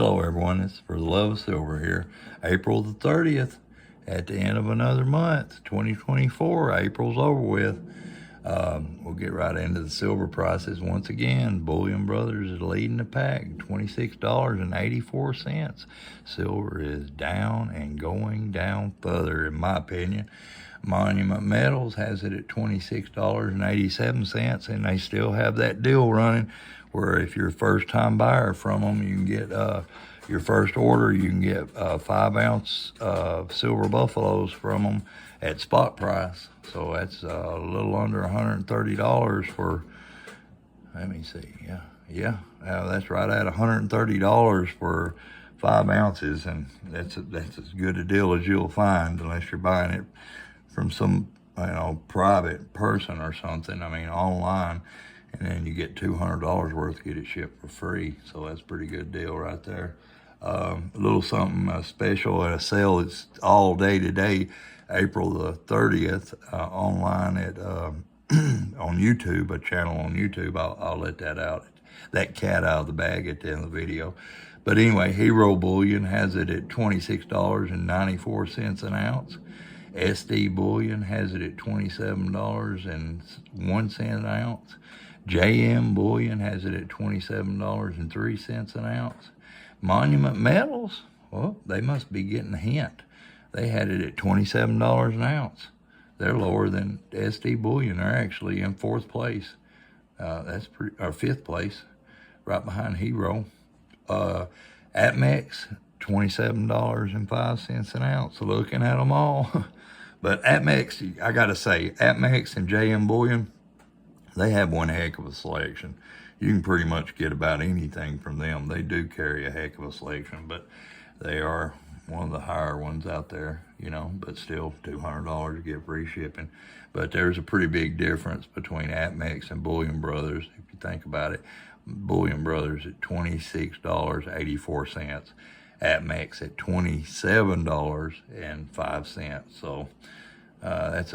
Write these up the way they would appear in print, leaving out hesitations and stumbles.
Hello everyone, it's For the Love of Silver here. April the 30th, at the end of another month, 2024. April's over with. We'll get right into the silver prices once again. Bullion Brothers is leading the pack, $26.84. Silver is down and going down further, in my opinion. Monument Metals has it at $26.87, and they still have that deal running where if you're a first-time buyer from them, you can get your first order, you can get 5-ounce silver buffaloes from them at spot price. So that's a little under $130 for, let me see, that's right at $130 for 5 ounces, and that's as good a deal as you'll find unless you're buying it from some private person or something. I mean, online, and then you get $200 worth, get it shipped for free. So that's a pretty good deal right there. A little something special at a sale that's all day today, April the 30th, online at on YouTube, a channel on YouTube. I'll let that cat out of the bag at the end of the video. But anyway, Hero Bullion has it at $26.94 an ounce. SD Bullion has it at $27.01 an ounce. JM Bullion has it at $27.03 an ounce. Monument Metals, well, they must be getting the hint. They had it at $27 an ounce. They're lower than SD Bullion. They're actually in fourth place. Fifth place, right behind Hero. Atmex, $27.05 an ounce. Looking at them all. But Atmex, I got to say, Atmex and JM Bullion, they have one heck of a selection. You can pretty much get about anything from them. They do carry a heck of a selection, but they are one of the higher ones out there, but still $200 to get free shipping. But there's a pretty big difference between Atmex and Bullion Brothers, if you think about it. Bullion Brothers at $26.84. Atmex at $27.05. So that's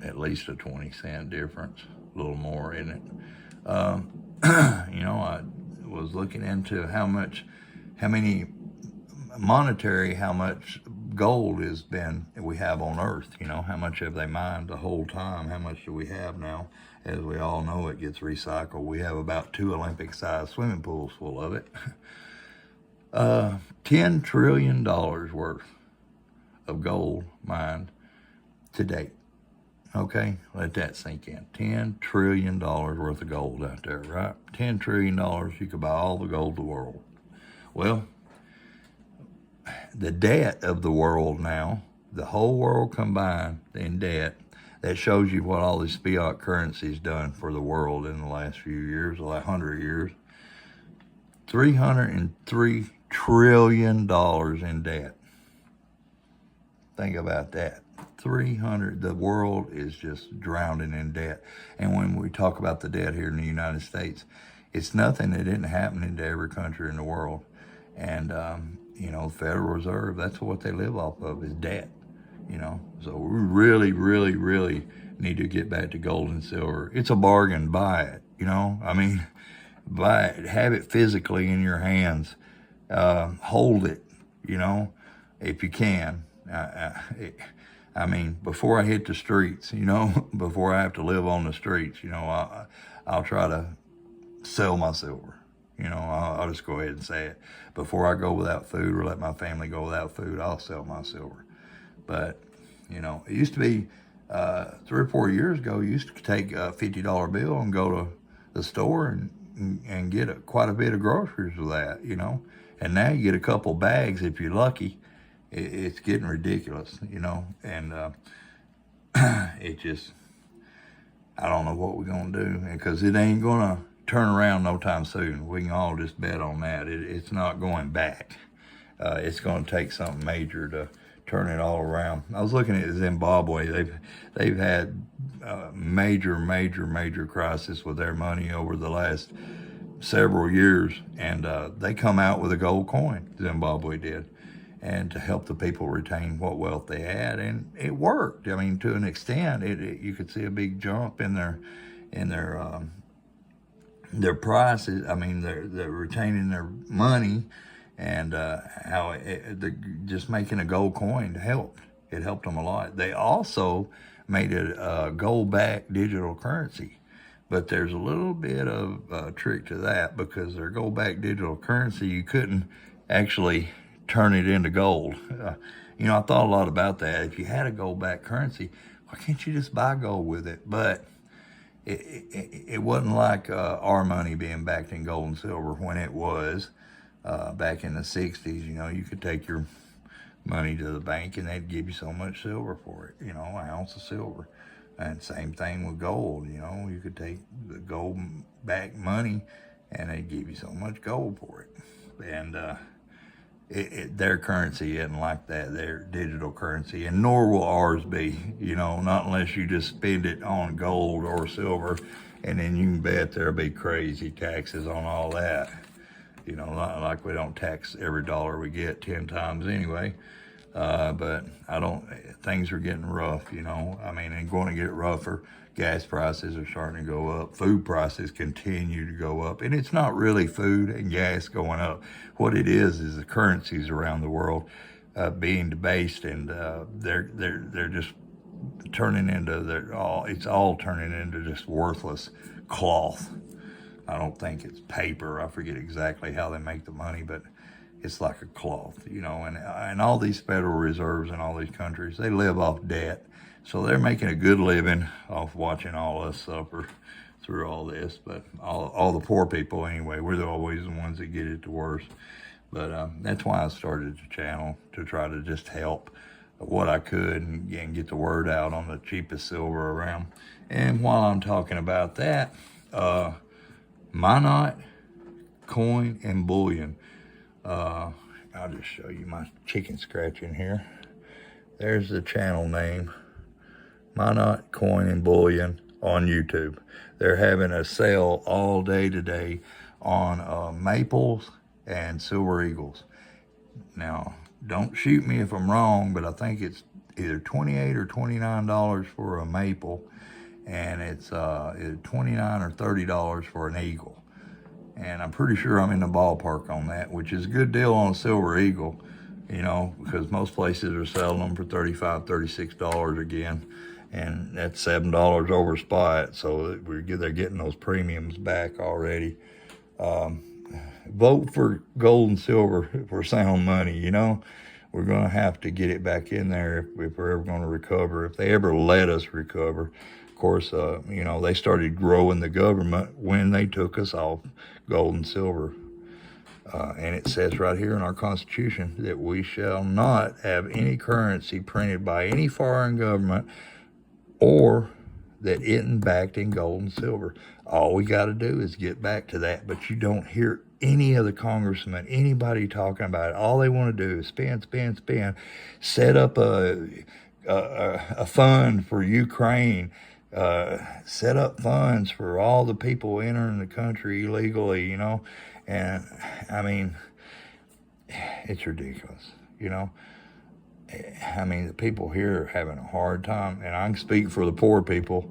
at least a 20-cent difference, a little more, isn't it? I was looking into how much gold we have on Earth. How much have they mined the whole time? How much do we have now? As we all know, it gets recycled. We have about 2 Olympic-sized swimming pools full of it. $10 trillion worth of gold mined to date. Okay, let that sink in. $10 trillion worth of gold out there, right? $10 trillion, you could buy all the gold in the world. Well, the debt of the world now, the whole world combined in debt, that shows you what all this fiat currency's done for the world in the last few years, the last 100 years. $303 trillion in debt. Think about that. The world is just drowning in debt. And when we talk about the debt here in the United States, it's nothing that isn't happening to every country in the world. And, the Federal Reserve, that's what they live off of, is debt. So we really, really, really need to get back to gold and silver. It's a bargain, buy it, buy it, have it physically in your hands, hold it, if you can. Before I hit the streets, before I have to live on the streets, I'll try to sell my silver. I'll just go ahead and say it. Before I go without food or let my family go without food, I'll sell my silver. But, it used to be 3 or 4 years ago, you used to take a $50 bill and go to the store and get quite a bit of groceries with that, And now you get a couple bags if you're lucky. It's getting ridiculous, and it just, I don't know what we're going to do, because it ain't going to turn around no time soon. We can all just bet on that. It's not going back. It's going to take something major to turn it all around. I was looking at Zimbabwe. They've had major crisis with their money over the last several years, and they come out with a gold coin, Zimbabwe did, and to help the people retain what wealth they had, and it worked. To an extent, you could see a big jump in their prices. They're retaining their money, and how just making a gold coin helped. It helped them a lot. They also made it a gold-backed digital currency, but there's a little bit of trick to that, because their gold-backed digital currency, you couldn't actually turn it into gold. I thought a lot about that. If you had a gold-backed currency, why can't you just buy gold with it? But it wasn't like our money being backed in gold and silver when it was back in the 60s. You could take your money to the bank and they'd give you so much silver for it, an ounce of silver. And same thing with gold. You could take the gold back money and they'd give you so much gold for it. And their currency isn't like that, their digital currency, and nor will ours be, not unless you just spend it on gold or silver, and then you can bet there'll be crazy taxes on all that. Not like we don't tax every dollar we get 10 times anyway. But things are getting rough, and going to get rougher. Gas prices are starting to go up. Food prices continue to go up. And it's not really food and gas going up. What it is the currencies around the world being debased, and they're just turning into, it's all turning into just worthless cloth. I don't think it's paper. I forget exactly how they make the money, but it's like a cloth, and all these Federal Reserves in all these countries, they live off debt. So they're making a good living off watching all us suffer through all this. But all the poor people, anyway, we're always the ones that get it the worst. But that's why I started the channel, to try to just help what I could and get the word out on the cheapest silver around. And while I'm talking about that, Minot Coin and Bullion. I'll just show you my chicken scratching here. There's the channel name, Minot Coin and Bullion on YouTube. They're having a sale all day today on maples and silver eagles. Now, don't shoot me if I'm wrong, but I think it's either $28 or $29 for a maple, and it's either $29 or $30 for an eagle. And I'm pretty sure I'm in the ballpark on that, which is a good deal on a silver eagle, because most places are selling them for $35, $36 again. And that's $7 over spot. So they're getting those premiums back already. Vote for gold and silver for sound money, We're going to have to get it back in there if we're ever going to recover, if they ever let us recover. Of course, they started growing the government when they took us off gold and silver. And it says right here in our Constitution that we shall not have any currency printed by any foreign government or that isn't backed in gold and silver. All we got to do is get back to that. But you don't hear any of the congressmen, anybody talking about it. All they want to do is spend, set up a fund for Ukraine, set up funds for all the people entering the country illegally, and it's ridiculous, the people here are having a hard time, and I can speak for the poor people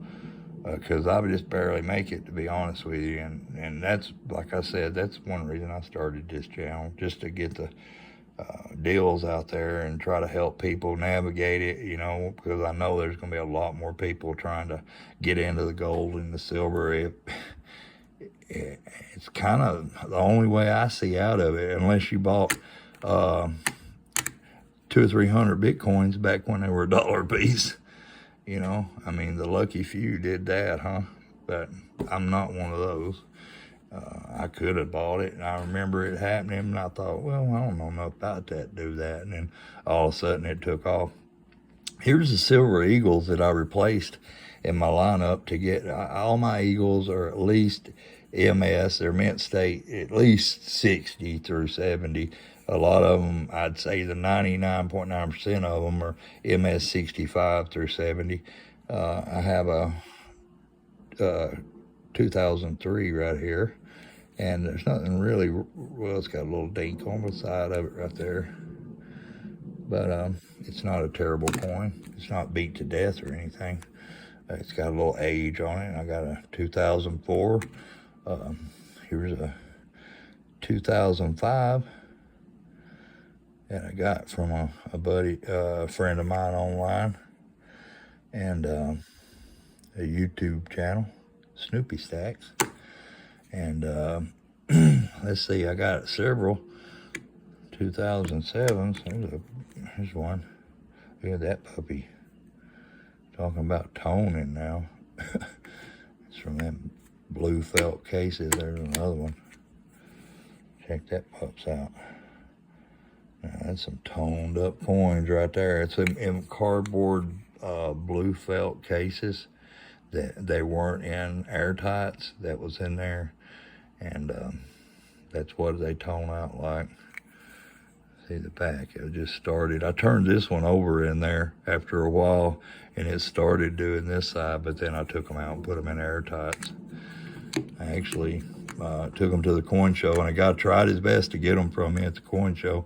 because I would just barely make it, to be honest with you. And that's, like I said, that's one reason I started this channel, just to get the deals out there and try to help people navigate it, because I know there's going to be a lot more people trying to get into the gold and the silver. It's kind of the only way I see out of it, unless you bought 200 or 300 Bitcoins back when they were $1 a piece. The lucky few did that, huh? But I'm not one of those. I could have bought it, and I remember it happening, and I thought, well, I don't know enough about that to do that. And then all of a sudden it took off. Here's the silver eagles that I replaced in my lineup to get. All my eagles are at least MS, they're mint state, at least 60 through 70. A lot of them, I'd say the 99.9% of them are MS 65 through 70. I have a 2003 right here, and there's nothing really, well, it's got a little dink on the side of it right there. But it's not a terrible coin. It's not beat to death or anything. It's got a little age on it. I got a 2004. Here's a 2005. that I got from a buddy, a friend of mine online, and a YouTube channel, Snoopy Stacks. And let's see, I got several 2007s. Here's one. Look at that puppy. Talking about toning now. It's from them blue felt cases. There's another one. Check that pups out. Now, that's some toned up coins right there. It's in cardboard blue felt cases that they weren't in airtights. That was in there, and that's what they tone out like. See the back, it just started. I turned this one over in there after a while, and it started doing this side, but then I took them out and put them in airtights. I actually took them to the coin show, and a guy tried his best to get them from me at the coin show.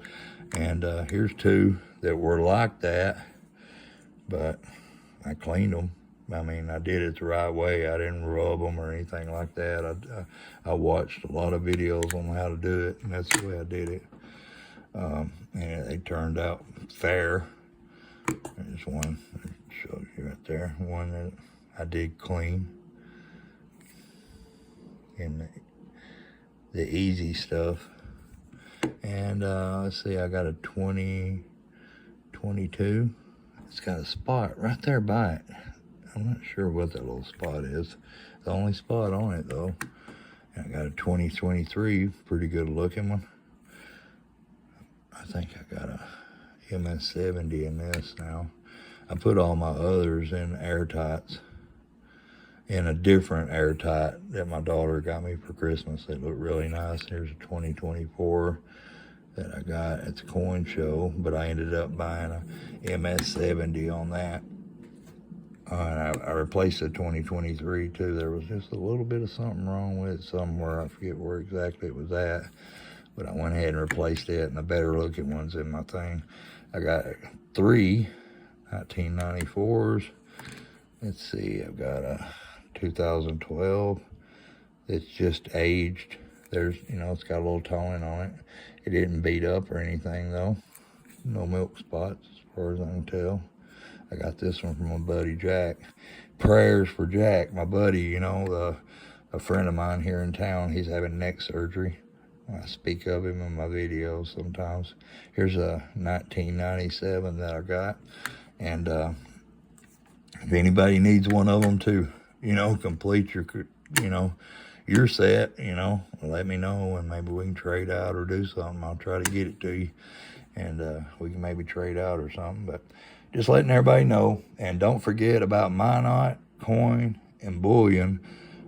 And here's two that were like that, but I cleaned them. I mean, I did it the right way. I didn't rub them or anything like that. I watched a lot of videos on how to do it, and that's the way I did it. And they turned out fair. There's one that shows you right there. One that I did clean. And the easy stuff. And let's see, I got a 2022. It's got a spot right there by it. I'm not sure what that little spot is. The only spot on it though. And I got a 2023, pretty good looking one. I think I got a MS-70 in this now. I put all my others in airtights, in a different airtight that my daughter got me for Christmas. They look really nice. Here's a 2024 that I got at the coin show, but I ended up buying a MS-70 on that. And I replaced the 2023 too. There was just a little bit of something wrong with it somewhere. I forget where exactly it was at. But I went ahead and replaced it, and the better looking ones in my thing. I got 3 1994s. Let's see, I've got a 2012 that's just aged. There's, it's got a little toning on it. It didn't beat up or anything though. No milk spots as far as I can tell. I got this one from my buddy Jack. Prayers for Jack, my buddy, a friend of mine here in town. He's having neck surgery. I speak of him in my videos sometimes. Here's a 1997 that I got. And if anybody needs one of them to, complete your, your set, let me know, and maybe we can trade out or do something. I'll try to get it to you, and we can maybe trade out or something. But just letting everybody know. And don't forget about Minot, Coin, and Bullion.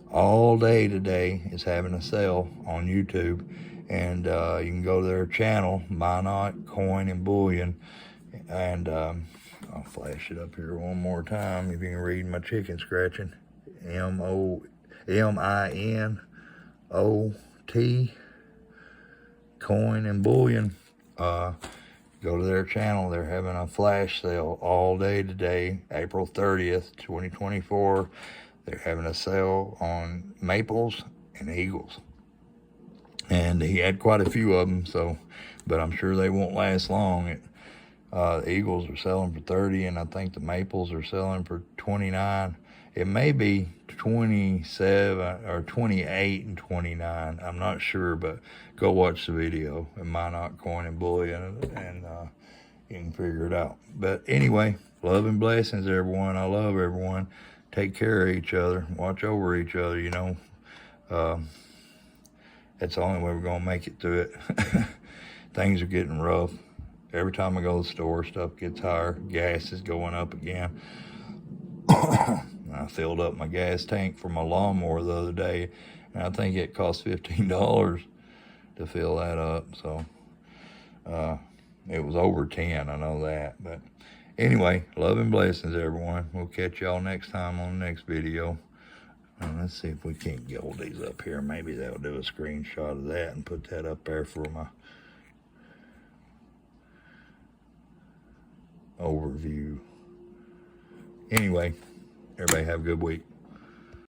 All day today is having a sale on YouTube, and you can go to their channel, Minot, Coin, and Bullion, and I'll flash it up here one more time if you can read my chicken scratching. MINOT, Coin, and Bullion. Go to their channel. They're having a flash sale all day today, April 30th, 2024. They're having a sale on maples and eagles. And he had quite a few of them, but I'm sure they won't last long. The eagles are selling for 30, and I think the maples are selling for 29. It may be 27 or 28 and 29. I'm not sure, but go watch the video in Minot, Coin, and Bullion, and you can figure it out. But anyway, love and blessings, everyone. I love everyone. Take care of each other. Watch over each other, That's the only way we're going to make it through it. Things are getting rough. Every time I go to the store, stuff gets higher. Gas is going up again. I filled up my gas tank for my lawnmower the other day, and I think it cost $15 to fill that up. So it was over 10, I know that. But anyway, love and blessings, everyone. We'll catch y'all next time on the next video. Let's see if we can't get all these up here. Maybe that'll do a screenshot of that and put that up there for my overview. Anyway, everybody have a good week.